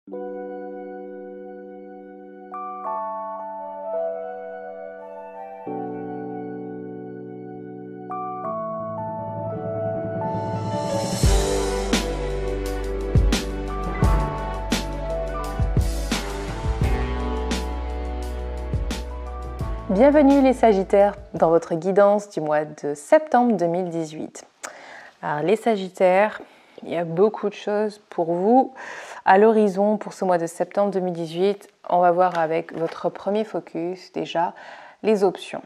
Bienvenue les Sagittaires dans votre guidance du mois de septembre 2018. Alors les Sagittaires, il y a beaucoup de choses pour vous à l'horizon pour ce mois de septembre 2018. On va voir avec votre premier focus déjà les options.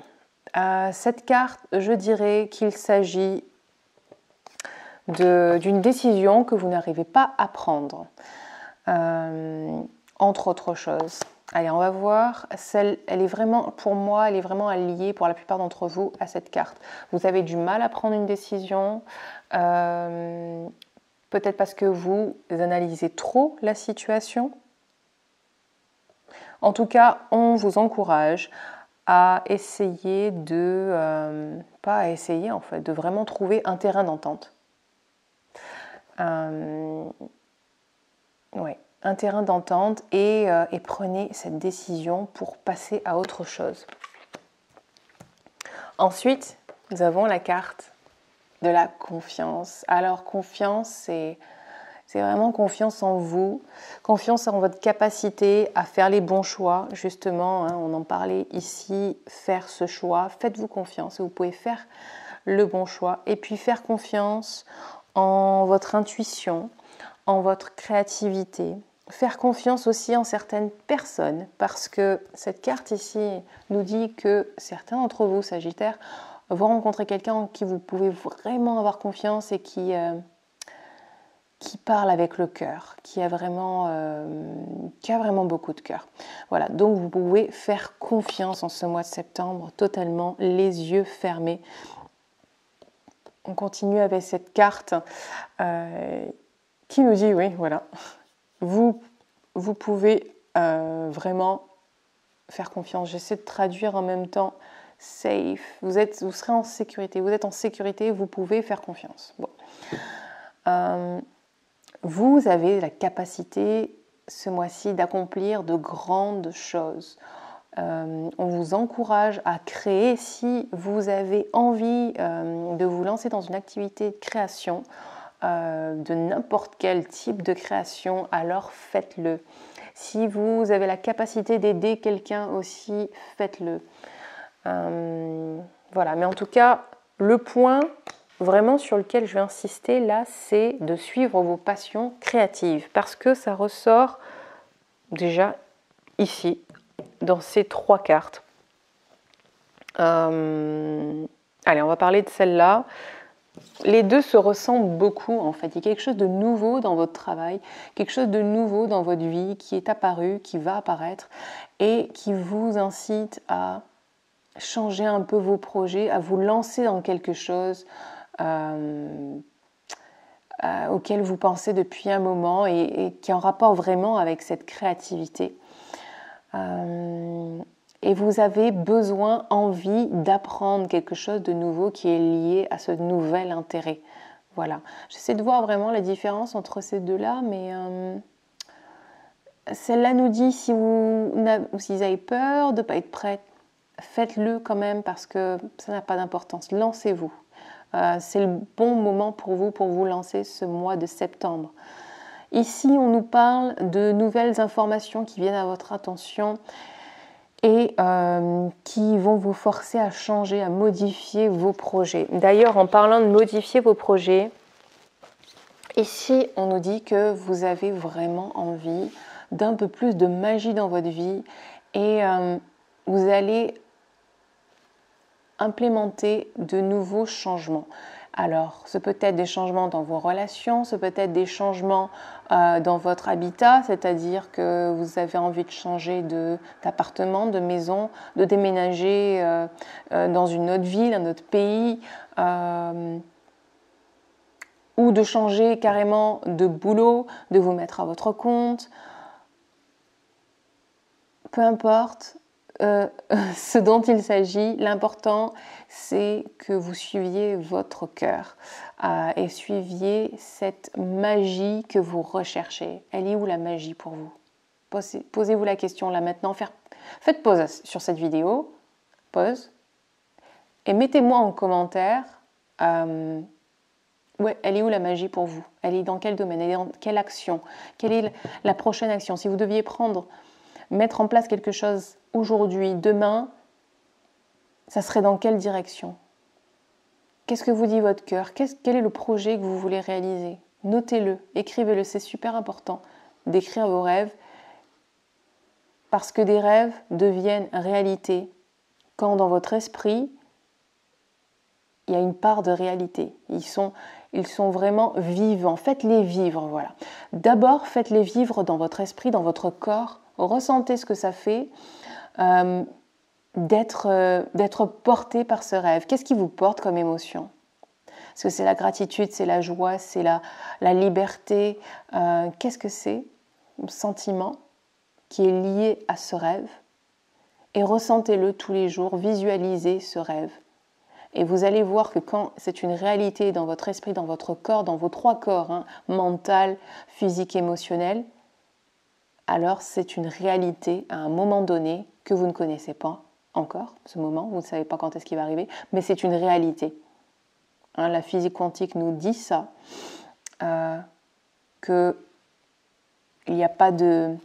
Cette carte, je dirais qu'il s'agit d'une décision que vous n'arrivez pas à prendre, entre autres choses. Allez, on va voir, elle est vraiment, pour moi, elle est vraiment alliée pour la plupart d'entre vous à cette carte. Vous avez du mal à prendre une décision, peut-être parce que vous analysez trop la situation. En tout cas, on vous encourage à essayer pas à essayer en fait, de vraiment trouver un terrain d'entente. Ouais. Un terrain d'entente et prenez cette décision pour passer à autre chose. Ensuite, nous avons la carte de la confiance. Alors, confiance, c'est vraiment confiance en vous, confiance en votre capacité à faire les bons choix, justement, hein, on en parlait ici, faire ce choix, faites-vous confiance et vous pouvez faire le bon choix. Et puis faire confiance en votre intuition, en votre créativité, faire confiance aussi en certaines personnes, parce que cette carte ici nous dit que certains d'entre vous, Sagittaires, vont rencontrer quelqu'un en qui vous pouvez vraiment avoir confiance et qui parle avec le cœur, qui a vraiment beaucoup de cœur. Voilà, donc vous pouvez faire confiance en ce mois de septembre, totalement les yeux fermés. On continue avec cette carte qui nous dit, oui, voilà, vous pouvez vraiment faire confiance. J'essaie de traduire en même temps safe. Vous serez en sécurité. Vous êtes en sécurité, vous pouvez faire confiance. Bon. Vous avez la capacité ce mois-ci d'accomplir de grandes choses. On vous encourage à créer. Si vous avez envie de vous lancer dans une activité de création, de n'importe quel type de création, alors faites-le. Si vous avez la capacité d'aider quelqu'un aussi, faites-le. Voilà, mais en tout cas, le point vraiment sur lequel je vais insister là, c'est de suivre vos passions créatives, parce que ça ressort déjà ici, dans ces trois cartes. Allez, on va parler de celle-là. Les deux se ressemblent beaucoup en fait. Il y a quelque chose de nouveau dans votre travail, quelque chose de nouveau dans votre vie qui est apparu, qui va apparaître et qui vous incite à changer un peu vos projets, à vous lancer dans quelque chose auquel vous pensez depuis un moment et qui est en rapport vraiment avec cette créativité. Et vous avez besoin, envie d'apprendre quelque chose de nouveau qui est lié à ce nouvel intérêt. Voilà. J'essaie de voir vraiment la différence entre ces deux-là, mais celle-là nous dit si vous avez peur de ne pas être prête, faites-le quand même parce que ça n'a pas d'importance. Lancez-vous. C'est le bon moment pour vous lancer ce mois de septembre. Ici, on nous parle de nouvelles informations qui viennent à votre attention et qui vont vous forcer à changer, à modifier vos projets. D'ailleurs, en parlant de modifier vos projets, ici, on nous dit que vous avez vraiment envie d'un peu plus de magie dans votre vie et vous allez implémenter de nouveaux changements. Alors, ce peut être des changements dans vos relations, ce peut être des changements dans votre habitat, c'est-à-dire que vous avez envie de changer d'appartement, de maison, de déménager dans une autre ville, un autre pays, ou de changer carrément de boulot, de vous mettre à votre compte. Peu importe, ce dont il s'agit. L'important, c'est que vous suiviez votre cœur et suiviez cette magie que vous recherchez. Elle est où la magie pour vous? Posez-vous la question là maintenant. Faites pause sur cette vidéo. Pause. Et mettez-moi en commentaire, ouais, elle est où la magie pour vous? Elle est dans quel domaine? Elle est dans quelle action? Quelle est la prochaine action? Si vous deviez mettre en place quelque chose aujourd'hui, demain, ça serait dans quelle direction? Qu'est-ce que vous dit votre cœur? Quel est le projet que vous voulez réaliser? Notez-le, écrivez-le, c'est super important d'écrire vos rêves parce que des rêves deviennent réalité quand dans votre esprit, il y a une part de réalité. Ils sont vraiment vivants. Faites-les vivre, voilà. D'abord, faites-les vivre dans votre esprit, dans votre corps. Ressentez ce que ça fait d'être porté par ce rêve. Qu'est-ce qui vous porte comme émotion? Est-ce que c'est la gratitude, c'est la joie, c'est la liberté? Qu'est-ce que c'est? Un sentiment qui est lié à ce rêve. Et ressentez-le tous les jours, visualisez ce rêve. Et vous allez voir que quand c'est une réalité dans votre esprit, dans votre corps, dans vos trois corps, mental, physique, émotionnel, alors c'est une réalité à un moment donné que vous ne connaissez pas encore, ce moment, vous ne savez pas quand est-ce qu'il va arriver, mais c'est une réalité. La physique quantique nous dit ça, qu'il n'y a pas de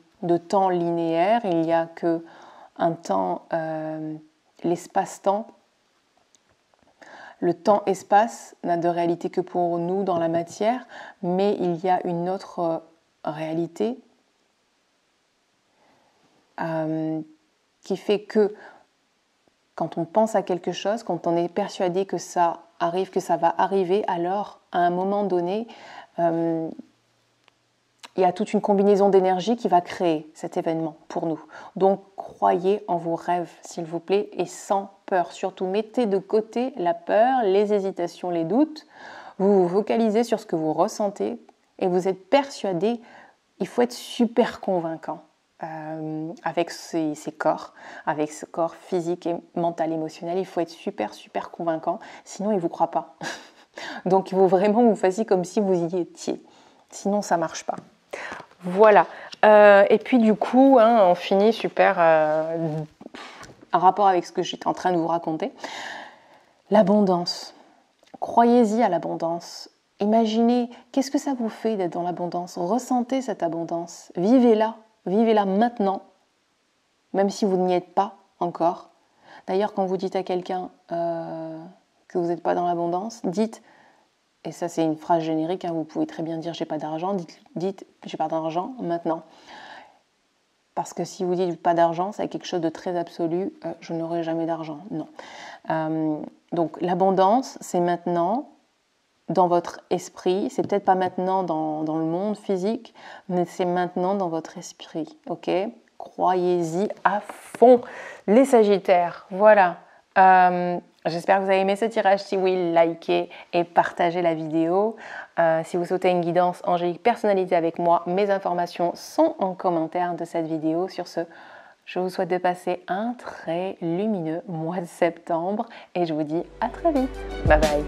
temps linéaire, il n'y a qu'un temps, l'espace-temps. Le temps-espace n'a de réalité que pour nous dans la matière, mais il y a une autre réalité qui fait que quand on pense à quelque chose, quand on est persuadé que ça arrive, que ça va arriver, alors à un moment donné, il y a toute une combinaison d'énergie qui va créer cet événement pour nous. Donc croyez en vos rêves, s'il vous plaît, et sans peur. Surtout, mettez de côté la peur, les hésitations, les doutes. Vous vous focalisez sur ce que vous ressentez et vous êtes persuadé. Il faut être super convaincant avec ces corps, avec ce corps physique et mental, émotionnel. Il faut être super, super convaincant, sinon il ne vous croit pas. Donc il faut vraiment que vous fassiez comme si vous y étiez. Sinon, ça ne marche pas. Voilà. Et puis du coup, on finit super en rapport avec ce que j'étais en train de vous raconter. L'abondance. Croyez-y à l'abondance. Imaginez, qu'est-ce que ça vous fait d'être dans l'abondance? Ressentez cette abondance. Vivez-la. Vivez-la maintenant, même si vous n'y êtes pas encore. D'ailleurs, quand vous dites à quelqu'un que vous n'êtes pas dans l'abondance, dites, et ça c'est une phrase générique, vous pouvez très bien dire « j'ai pas d'argent », dites « j'ai pas d'argent maintenant ». Parce que si vous dites « pas d'argent », c'est quelque chose de très absolu, « je n'aurai jamais d'argent », non. Donc l'abondance, c'est maintenant dans votre esprit, c'est peut-être pas maintenant dans le monde physique, mais c'est maintenant dans votre esprit, ok? Croyez-y à fond, les Sagittaires, voilà. J'espère que vous avez aimé ce tirage. Si oui, likez et partagez la vidéo. Si vous souhaitez une guidance angélique personnalisée avec moi, mes informations sont en commentaire de cette vidéo. Sur ce, je vous souhaite de passer un très lumineux mois de septembre et je vous dis à très vite. Bye bye.